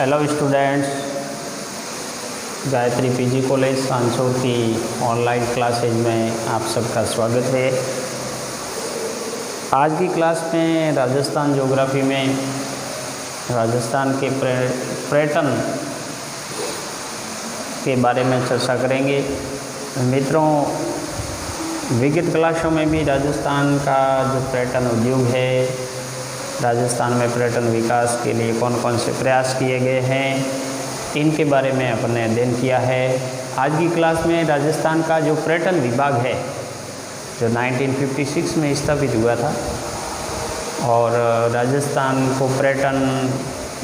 Hello students, Gayatri PG college Sanchore की online classes में आप सबका स्वागत है। आज की क्लास में राजस्थान ज्योग्राफी में राजस्थान के पर्यटन के बारे में चर्चा करेंगे। मित्रों, विगत क्लासों में भी राजस्थान का जो पर्यटन उद्योग है, राजस्थान में पर्यटन विकास के लिए कौन कौन से प्रयास किए गए हैं, इनके बारे में अपने अध्ययन किया है। आज की क्लास में राजस्थान का जो पर्यटन विभाग है, जो 1956 में स्थापित हुआ था, और राजस्थान को पर्यटन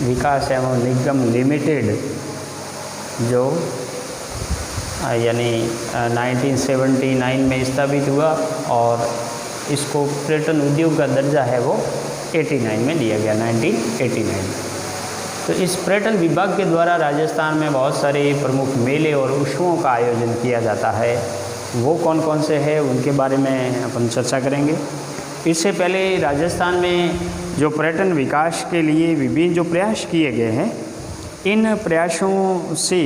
विकास एवं निगम लिमिटेड जो यानी 1979 में स्थापित हुआ और इसको पर्यटन उद्योग का दर्जा है वो 89 में दिया गया, 1989। तो इस पर्यटन विभाग के द्वारा राजस्थान में बहुत सारे प्रमुख मेले और उत्सवों का आयोजन किया जाता है। वो कौन कौन से हैं उनके बारे में अपन चर्चा करेंगे। इससे पहले राजस्थान में जो पर्यटन विकास के लिए विभिन्न जो प्रयास किए गए हैं, इन प्रयासों से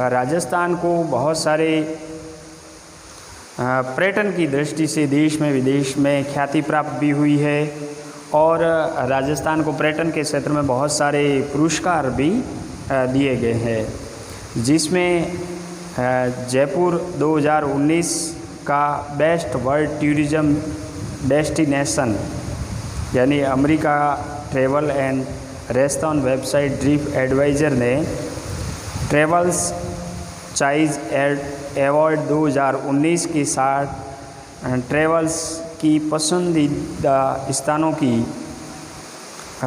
राजस्थान को बहुत सारे पर्यटन की दृष्टि से देश में विदेश में ख्याति प्राप्त भी हुई है और राजस्थान को पर्यटन के क्षेत्र में बहुत सारे पुरस्कार भी दिए गए हैं, जिसमें जयपुर 2019 का बेस्ट वर्ल्ड टूरिज्म डेस्टिनेशन यानी America travel and restaurant website TripAdvisor ने ट्रैवल्स चाइज अवार्ड 2019 के साथ ट्रैवल्स की पसंदीदा स्थानों की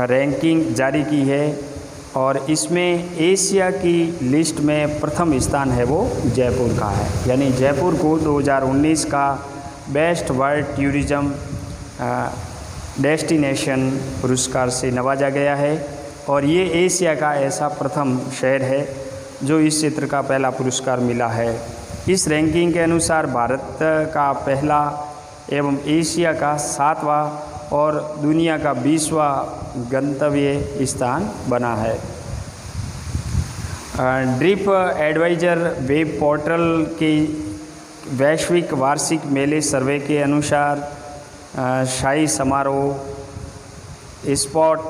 रैंकिंग जारी की है और इसमें एशिया की लिस्ट में प्रथम स्थान है वो जयपुर का है। यानी जयपुर को 2019 का बेस्ट वर्ल्ड टूरिज्म डेस्टिनेशन पुरस्कार से नवाजा गया है और ये एशिया का ऐसा प्रथम शहर है जो इस क्षेत्र का पहला पुरस्कार मिला है। इस रैंकिंग के अनुसार भारत का पहला एवं एशिया का 7वां और दुनिया का 20वां गंतव्य स्थान बना है। ट्रिप एडवाइज़र वेब पोर्टल के वैश्विक वार्षिक मेले सर्वे के अनुसार शाही समारोह, स्पॉट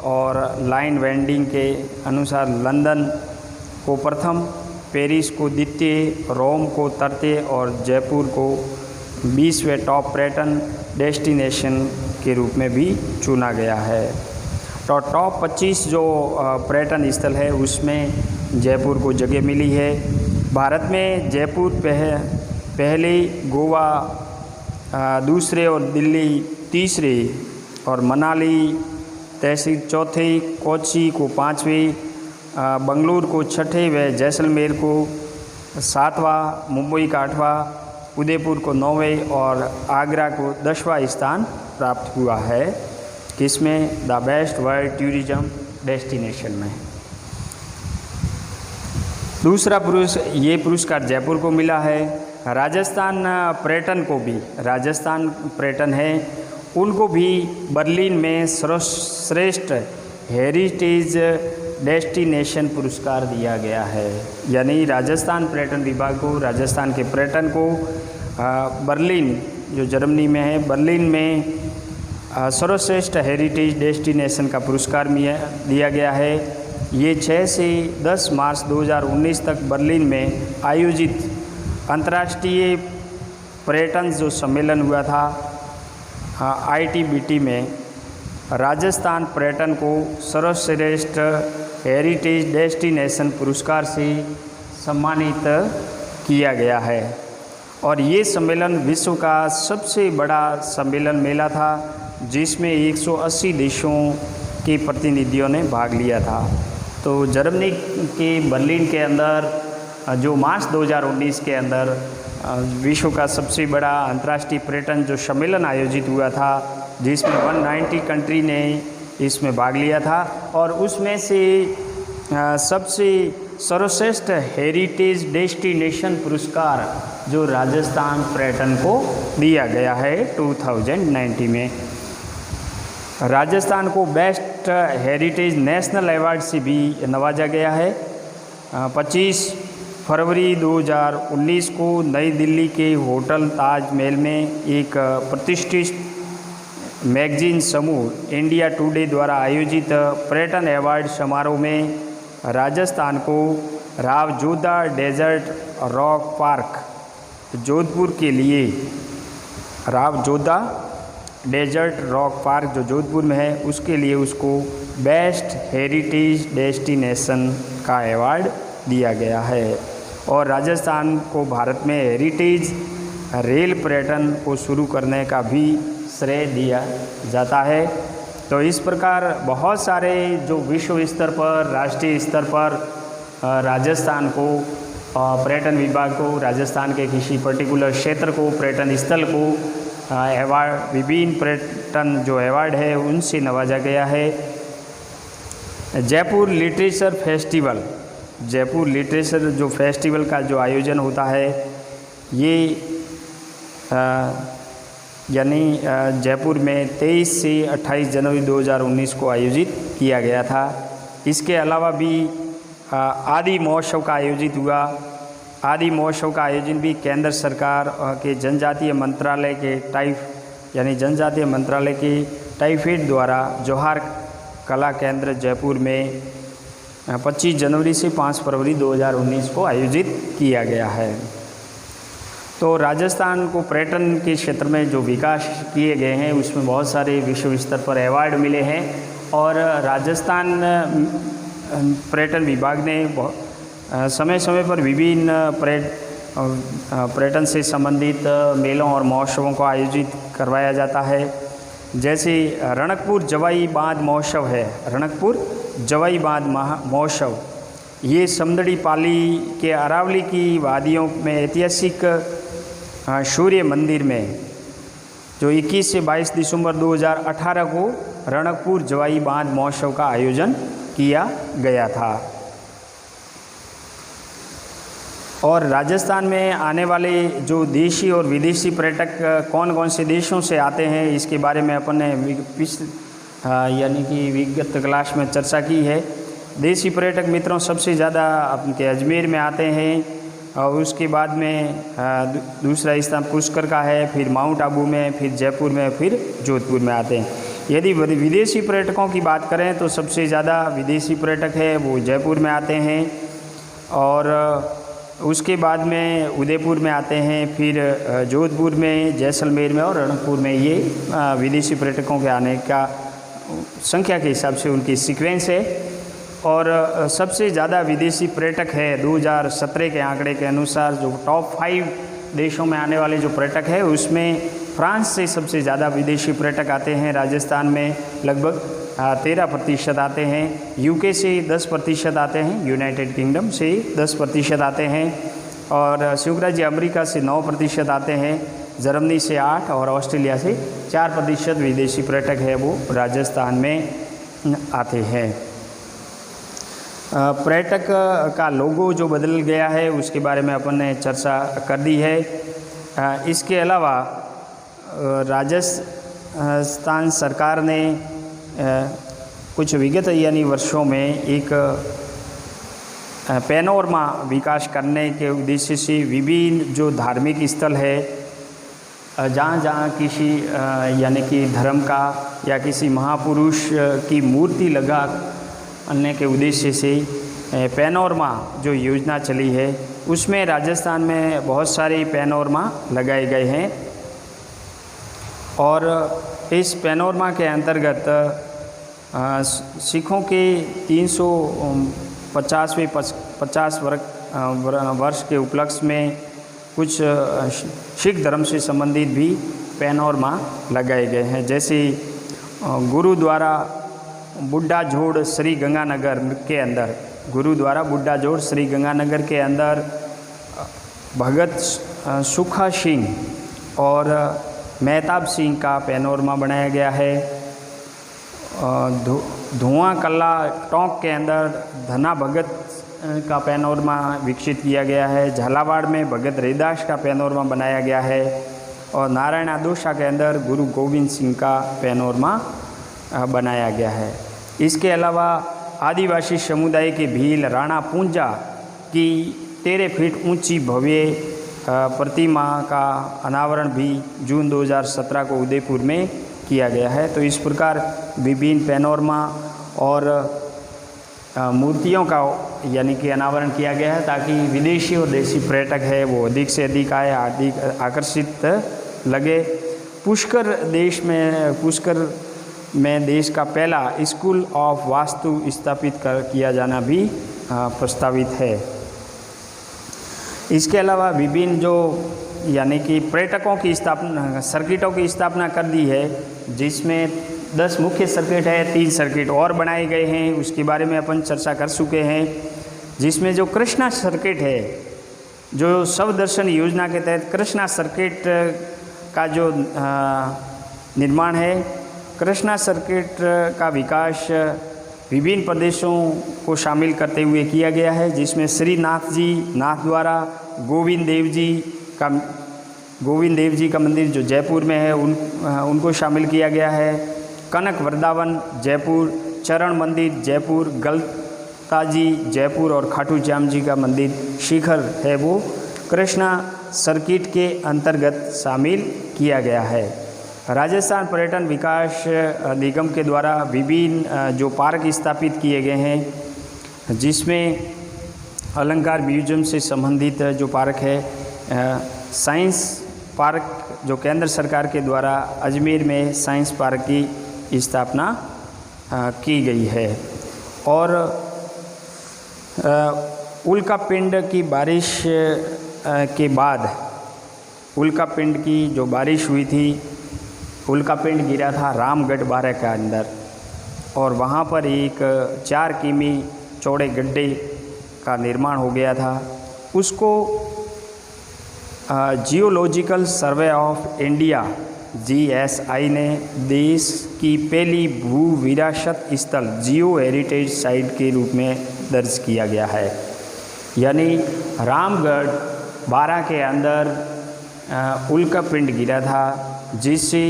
और लाइन वेंडिंग के अनुसार लंदन को प्रथम, पेरिस को द्वितीय, रोम को तृतीय और जयपुर को 20वें टॉप पर्यटन डेस्टिनेशन के रूप में भी चुना गया है। तो टॉप 25 जो पर्यटन स्थल है उसमें जयपुर को जगह मिली है। भारत में जयपुर पहले, गोवा दूसरे और दिल्ली तीसरे और मनाली तहसील चौथे, कोच्चि को 5वें, बंगलुरु को 6ठे व जैसलमेर को 7वां, मुंबई का 8वां, उदयपुर को 9वें और आगरा को 10वां स्थान प्राप्त हुआ है, किसमें the best world tourism destination में। दूसरा ये पुरस्कार जयपुर को मिला है। राजस्थान पर्यटन को भी, राजस्थान पर्यटन है उनको भी बर्लिन में सर्वश्रेष्ठ हेरिटेज डेस्टिनेशन पुरस्कार दिया गया है। यानी राजस्थान पर्यटन विभाग को, राजस्थान के पर्यटन को बर्लिन जो जर्मनी में है, बर्लिन में सर्वश्रेष्ठ हेरिटेज डेस्टिनेशन का पुरस्कार दिया गया है। ये 6 से 10 मार्च 2019 तक बर्लिन में आयोजित अंतर्राष्ट्रीय पर्यटन जो सम्मेलन हुआ था ITBT में राजस्थान पर्यटन को सर्वश्रेष्ठ हेरिटेज डेस्टिनेशन पुरस्कार से सम्मानित किया गया है और ये सम्मेलन विश्व का सबसे बड़ा सम्मेलन मेला था, जिसमें 180 देशों के प्रतिनिधियों ने भाग लिया था। तो जर्मनी के बर्लिन के अंदर जो मार्च 2019 के अंदर विश्व का सबसे बड़ा अंतर्राष्ट्रीय पर्यटन जो सम्मेलन आयोजित हुआ था, जिसमें 190 कंट्री ने इसमें भाग लिया था और उसमें से सबसे सर्वश्रेष्ठ हेरिटेज डेस्टिनेशन पुरस्कार जो राजस्थान पर्यटन को दिया गया है 2019 में। राजस्थान को best best heritage national award से भी नवाजा गया है। 25 फरवरी 2019 को नई दिल्ली के होटल ताज महल में एक प्रतिष्ठित मैगजीन समूह इंडिया टुडे द्वारा आयोजित पर्यटन अवार्ड समारोह में राजस्थान को रावजोधा डेजर्ट रॉक पार्क जोधपुर के लिए, रावजोधा डेजर्ट रॉक पार्क जो जोधपुर में है उसके लिए उसको बेस्ट हेरिटेज डेस्टिनेशन का अवार्ड दिया गया है। और राजस्थान को भारत में हेरिटेज रेल पर्यटन को शुरू करने का भी श्रेय दिया जाता है। तो इस प्रकार बहुत सारे जो विश्व स्तर पर, राष्ट्रीय स्तर पर राजस्थान को, पर्यटन विभाग को, राजस्थान के किसी पर्टिकुलर क्षेत्र को, पर्यटन स्थल को अवार्ड, विभिन्न पर्यटन जो अवार्ड है उनसे नवाजा गया है। Jaipur literature festival, Jaipur literature जो फेस्टिवल का जो आयोजन होता है ये यानी जयपुर में 23 से 28 जनवरी 2019 को आयोजित किया गया था। इसके अलावा भी आदि महोत्सव का आयोजित हुआ। आदि महोत्सव का आयोजन भी केंद्र सरकार के जनजातीय मंत्रालय के यानी जनजातीय मंत्रालय के टाइफेड द्वारा जौहर कला केंद्र जयपुर में 25 जनवरी से 5 फरवरी 2019 को आयोजित किया गया है। तो राजस्थान को पर्यटन के क्षेत्र में जो विकास किए गए हैं उसमें बहुत सारे विश्व स्तर पर अवार्ड मिले हैं और राजस्थान पर्यटन विभाग ने समय समय पर विभिन्न पर्यटन से संबंधित मेलों और महोत्सवों को आयोजित करवाया जाता है। जैसे रणकपुर जवाई बांध महोत्सव है, रणकपुर जवाई बांध महोत्सव, ये समदड़ी पाली के अरावली की वादियों में ऐतिहासिक सूर्य मंदिर में जो 21 से 22 दिसंबर 2018 को रणकपुर जवाई बांध महोत्सव का आयोजन किया गया था। और राजस्थान में आने वाले जो देशी और विदेशी पर्यटक कौन कौन से देशों से आते हैं इसके बारे में अपन ने यानी कि विगत क्लास में चर्चा की है। देशी पर्यटक मित्रों सबसे ज़्यादा आपके अजमेर में आते हैं और उसके बाद में दूसरा स्थान पुष्कर का है, फिर माउंट आबू में, फिर जयपुर में, फिर जोधपुर में आते हैं। यदि विदेशी पर्यटकों की बात करें तो सबसे ज़्यादा विदेशी पर्यटक है वो जयपुर में आते हैं और उसके बाद में उदयपुर में आते हैं, फिर जोधपुर में, जैसलमेर में और रणकपुर में। ये विदेशी पर्यटकों के आने का संख्या के हिसाब से उनकी सीक्वेंस है। और सबसे ज़्यादा विदेशी पर्यटक है 2017 के आंकड़े के अनुसार जो टॉप 5 देशों में आने वाले जो पर्यटक है उसमें फ्रांस से सबसे ज़्यादा विदेशी पर्यटक आते हैं। राजस्थान में लगभग 13% आते हैं, यूके से 10% आते हैं, यूनाइटेड किंगडम से 10% आते हैं और संयुक्त राज्य अमेरिका से 9% आते हैं, जर्मनी से 8 और ऑस्ट्रेलिया से 4% विदेशी पर्यटक है वो राजस्थान में आते हैं। पर्यटक का लोगो जो बदल गया है उसके बारे में अपन ने चर्चा कर दी है। इसके अलावा राजस्थान सरकार ने कुछ विगत यानी वर्षों में एक पैनोरमा विकास करने के उद्देश्य से विभिन्न जो धार्मिक स्थल है जहाँ जहाँ किसी यानी कि धर्म का या किसी महापुरुष की मूर्ति लगाने के उद्देश्य से पैनोरमा जो योजना चली है उसमें राजस्थान में बहुत सारे पैनोरमा लगाए गए हैं और इस पैनोरमा के अंतर्गत सिखों के 350 वर्ष के उपलक्ष्य में कुछ सिख धर्म से संबंधित भी पैनोरमा लगाए गए हैं। जैसे गुरुद्वारा बुड्ढा जोड़ श्री गंगानगर के अंदर, गुरुद्वारा बुड्ढा जोड़ श्री गंगानगर के अंदर भगत सुखा सिंह और मेहताब सिंह का पैनोरमा बनाया गया है। धुआं कल्ला टोंक के अंदर धना भगत का पैनोरमा विकसित किया गया है। झालावाड़ में भगत रैदास का पैनोरमा बनाया गया है और नारायण आदोशा के अंदर गुरु गोविंद सिंह का पैनोरमा बनाया गया है। इसके अलावा आदिवासी समुदाय के भील राणा पूंजा की 13 फीट ऊंची भव्य प्रतिमा का अनावरण भी जून 2017 को उदयपुर में किया गया है। तो इस प्रकार विभिन्न पैनोरमा और मूर्तियों का यानी कि अनावरण किया गया है ताकि विदेशी और देशी पर्यटक है वो अधिक से अधिक आए, अधिक आकर्षित लगे। पुष्कर में देश का पहला स्कूल ऑफ वास्तु स्थापित किया जाना भी प्रस्तावित है। इसके अलावा विभिन्न जो यानी कि पर्यटकों की सर्किटों की स्थापना कर दी है, जिसमें 10 मुख्य सर्किट है, 3 सर्किट और बनाए गए हैं, उसके बारे में अपन चर्चा कर चुके हैं। जिसमें जो कृष्णा सर्किट है, जो शव दर्शन योजना के तहत कृष्णा सर्किट का जो निर्माण है, कृष्णा सर्किट का विकास विभिन्न प्रदेशों को शामिल करते हुए किया गया है। जिसमें श्री नाथ द्वारा गोविंद देव जी का मंदिर जो जयपुर में है उनको शामिल किया गया है। कनक वृंदावन जयपुर, चरण मंदिर जयपुर, गलताजी जयपुर और खाटू श्याम जी का मंदिर शिखर है वो कृष्णा सर्किट के अंतर्गत शामिल किया गया है। राजस्थान पर्यटन विकास निगम के द्वारा विभिन्न जो पार्क स्थापित किए गए हैं, जिसमें अलंकार म्यूजियम से संबंधित जो पार्क है, साइंस पार्क जो केंद्र सरकार के द्वारा अजमेर में साइंस पार्क की स्थापना की गई है। और उल्कापिंड की बारिश के बाद उल्कापिंड की जो बारिश हुई थी, उल्कापिंड गिरा था रामगढ़ बारह के अंदर और वहाँ पर एक 4 किमी चौड़े गड्ढे का निर्माण हो गया था। उसको geological survey of India GSI ने देश की पहली भू विरासत स्थल जियो हेरिटेज साइट के रूप में दर्ज किया गया है। यानी रामगढ़ बारह के अंदर उल्कापिंड गिरा था, जिससे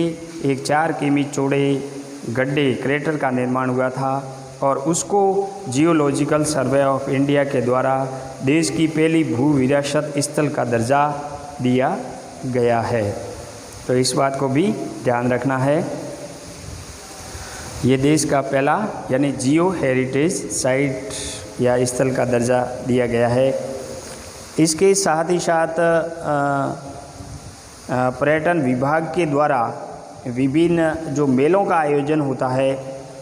एक 4 किमी चौड़े गड्ढे क्रेटर का निर्माण हुआ था और उसको जियोलॉजिकल सर्वे ऑफ इंडिया के द्वारा देश की पहली भू विरासत स्थल का दर्जा दिया गया है। तो इस बात को भी ध्यान रखना है। ये देश का पहला यानी जियो हेरिटेज साइट या स्थल का दर्जा दिया गया है। इसके साथ ही साथ पर्यटन विभाग के द्वारा विभिन्न जो मेलों का आयोजन होता है,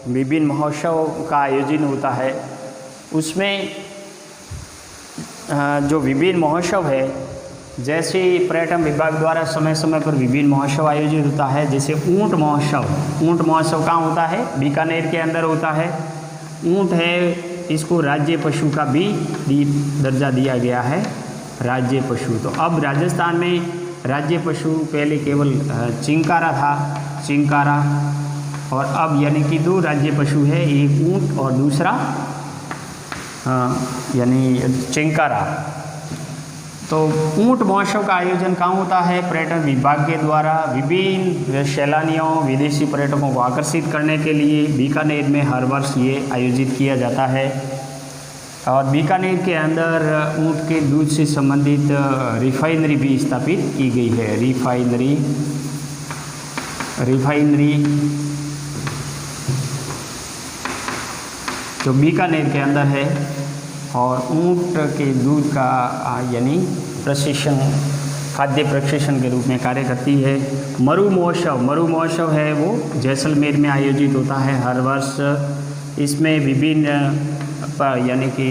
विभिन्न महोत्सव का आयोजन होता है, उसमें जो विभिन्न महोत्सव है, जैसे पर्यटन विभाग द्वारा समय समय पर विभिन्न महोत्सव आयोजित होता है। जैसे ऊंट महोत्सव कहाँ होता है? बीकानेर के अंदर होता है। ऊंट है, इसको राज्य पशु का भी दर्जा दिया गया है, राज्य पशु। तो अब राजस्थान में राज्य पशु पहले केवल चिंकारा था, चिंकारा, और अब यानी कि 2 राज्य पशु है, एक ऊंट और दूसरा यानी चिंकारा। तो ऊंट महोत्सव का आयोजन कहाँ होता है? पर्यटन विभाग के द्वारा विभिन्न सैलानियों, विदेशी पर्यटकों को आकर्षित करने के लिए बीकानेर में हर वर्ष ये आयोजित किया जाता है। और बीकानेर के अंदर ऊंट के दूध से संबंधित रिफाइनरी भी स्थापित की गई है। रिफाइनरी जो बीकानेर के अंदर है और ऊंट के दूध का यानी प्रशिक्षण, खाद्य प्रशिक्षण के रूप में कार्य करती है। मरु महोत्सव है वो जैसलमेर में आयोजित होता है हर वर्ष। इसमें विभिन्न यानी कि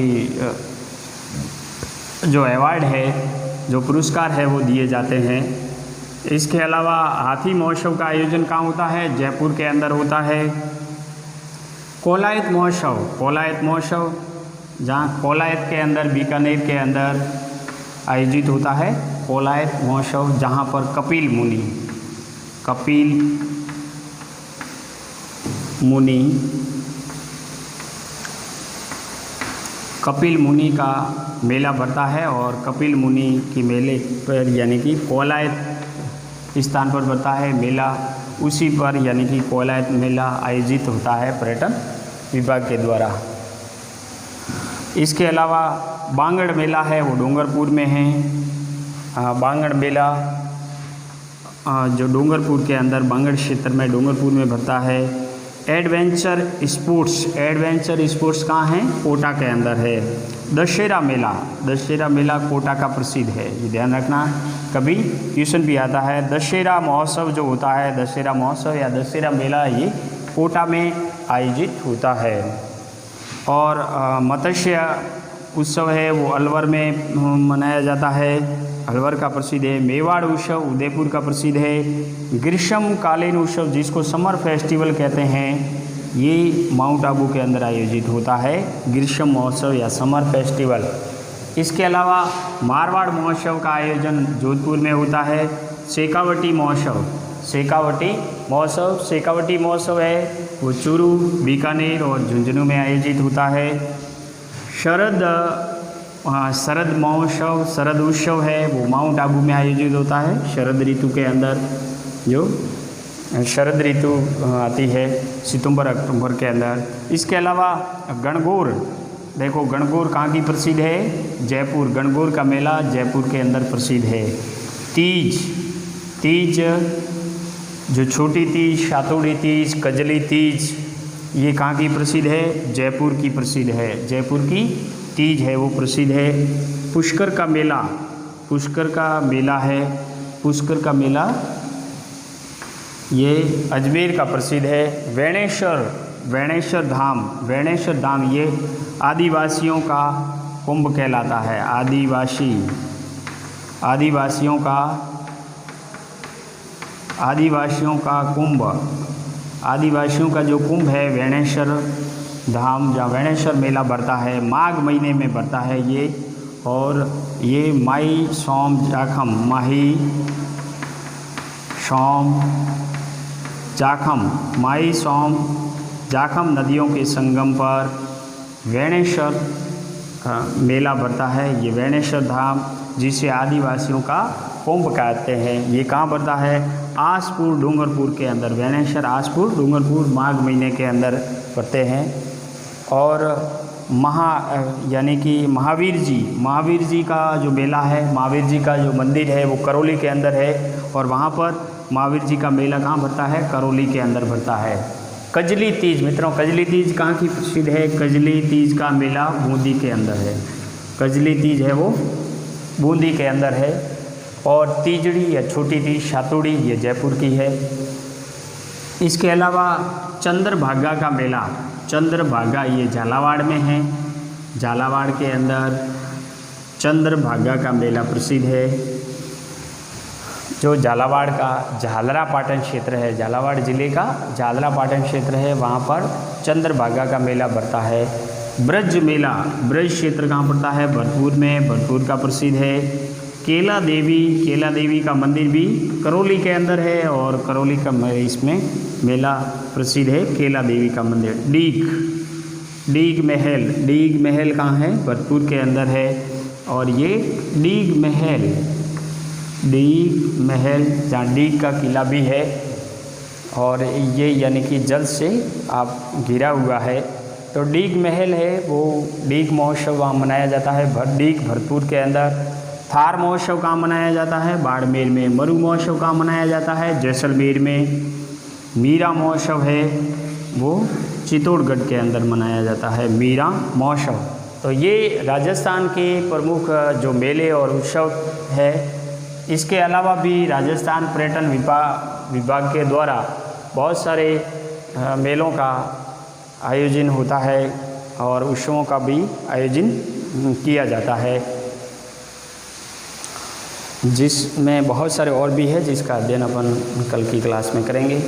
जो अवार्ड है, जो पुरस्कार है वो दिए जाते हैं। इसके अलावा हाथी महोत्सव का आयोजन कहाँ होता है? जयपुर के अंदर होता है। कोलायत महोत्सव जहाँ कोलायत के अंदर, बीकानेर के अंदर आयोजित होता है कोलायत महोत्सव, जहाँ पर कपिल मुनि का मेला भरता है और कपिल मुनि की मेले पर यानी कि कोलायत स्थान पर भरता है मेला, उसी पर यानी कि कोलायत मेला आयोजित होता है पर्यटन विभाग के द्वारा। इसके अलावा बांगड़ मेला है वो डूंगरपुर में है। बांगड़ मेला जो डूंगरपुर के अंदर बांगड़ क्षेत्र में डूंगरपुर में भरता है। एडवेंचर स्पोर्ट्स कहाँ हैं? कोटा के अंदर है। दशहरा मेला कोटा का प्रसिद्ध है, ये ध्यान रखना, कभी ट्यूशन भी आता है। दशहरा महोत्सव जो होता है, दशहरा महोत्सव या दशहरा मेला, ये कोटा में आयोजित होता है। और मत्स्य उत्सव है वो अलवर में मनाया जाता है, अलवर का प्रसिद्ध है। मेवाड़ उत्सव उदयपुर का प्रसिद्ध है। ग्रीष्मकालीन उत्सव जिसको समर फेस्टिवल कहते हैं, ये माउंट आबू के अंदर आयोजित होता है, ग्रीष्म महोत्सव या समर फेस्टिवल। इसके अलावा मारवाड़ महोत्सव का आयोजन जोधपुर में होता है। शेखावटी महोत्सव है वो चूरू, बीकानेर और झुंझुनू में आयोजित होता है। शरद उत्सव है वो माउंट आबू में आयोजित होता है। शरद ऋतु के अंदर जो शरद ऋतु आती है सितंबर अक्टूबर के अंदर। इसके अलावा गणगौर, देखो गणगौर कहाँ की प्रसिद्ध है? जयपुर। गणगौर का मेला जयपुर के अंदर प्रसिद्ध है। तीज जो छोटी तीज, शातोड़ी तीज, कजली तीज, ये कहाँ की प्रसिद्ध है? जयपुर की प्रसिद्ध है। जयपुर की तीज है वो प्रसिद्ध है। पुष्कर का मेला है। पुष्कर का मेला ये अजमेर का प्रसिद्ध है। वेणेश्वर धाम ये आदिवासियों का कुंभ कहलाता है। आदिवासियों का जो कुंभ है वेणेश्वर धाम, जहाँ वेणेश्वर मेला बढ़ता है, माघ महीने में बढ़ता है ये। और ये माई सोम जाखम नदियों के संगम पर वेणेश्वर का मेला बढ़ता है। ये वेणेश्वर धाम जिसे आदिवासियों का कुंभ कहते हैं, ये कहाँ बढ़ता है? आसपुर डूंगरपुर के अंदर। वेणेश्वर आसपुर डूंगरपुर माघ महीने के अंदर पड़ते हैं। और यानी कि महावीर जी का जो मेला है, महावीर जी का जो मंदिर है वो करौली के अंदर है। और वहाँ पर महावीर जी का मेला कहाँ भरता है? करौली के अंदर भरता है। कजली तीज, मित्रों कजली तीज कहाँ की प्रसिद्ध है? कजली तीज का मेला बूंदी के अंदर है। कजली तीज है वो बूंदी के अंदर है। और तीजड़ी या छोटी तीज शातोड़ी ये जयपुर की है। इसके अलावा चंद्रभागा का मेला, चंद्रभागा ये झालावाड़ में है। झालावाड़ के अंदर चंद्रभागा का मेला प्रसिद्ध है। जो झालावाड़ का झालरापाटन क्षेत्र है, झालावाड़ ज़िले का झालरापाटन क्षेत्र है, वहाँ पर चंद्रभागा का मेला बढ़ता है। ब्रज क्षेत्र कहाँ पड़ता है? भरतपुर में, भरतपुर का प्रसिद्ध है। केला देवी का मंदिर भी करौली के अंदर है और करौली का इसमें मेला प्रसिद्ध है, केला देवी का मंदिर। डीग महल कहाँ है? भरतपुर के अंदर है। और ये डीग महल जहाँ डीग का किला भी है, और ये यानी कि जल से आप घिरा हुआ है। तो डीग महल है वो, डीग महोत्सव वहाँ मनाया जाता है भरतपुर के अंदर। थार महोत्सव कहाँ मनाया जाता है? बाड़मेर में। मरु महोत्सव कहाँ मनाया जाता है? जैसलमेर में। मीरा महोत्सव है वो चित्तौड़गढ़ के अंदर मनाया जाता है, मीरा महोत्सव। तो ये राजस्थान के प्रमुख जो मेले और उत्सव है। इसके अलावा भी राजस्थान पर्यटन विभाग के द्वारा बहुत सारे मेलों का आयोजन होता है और उत्सवों का भी आयोजन किया जाता है, जिसमें बहुत सारे और भी है जिसका अध्ययन अपन कल की क्लास में करेंगे।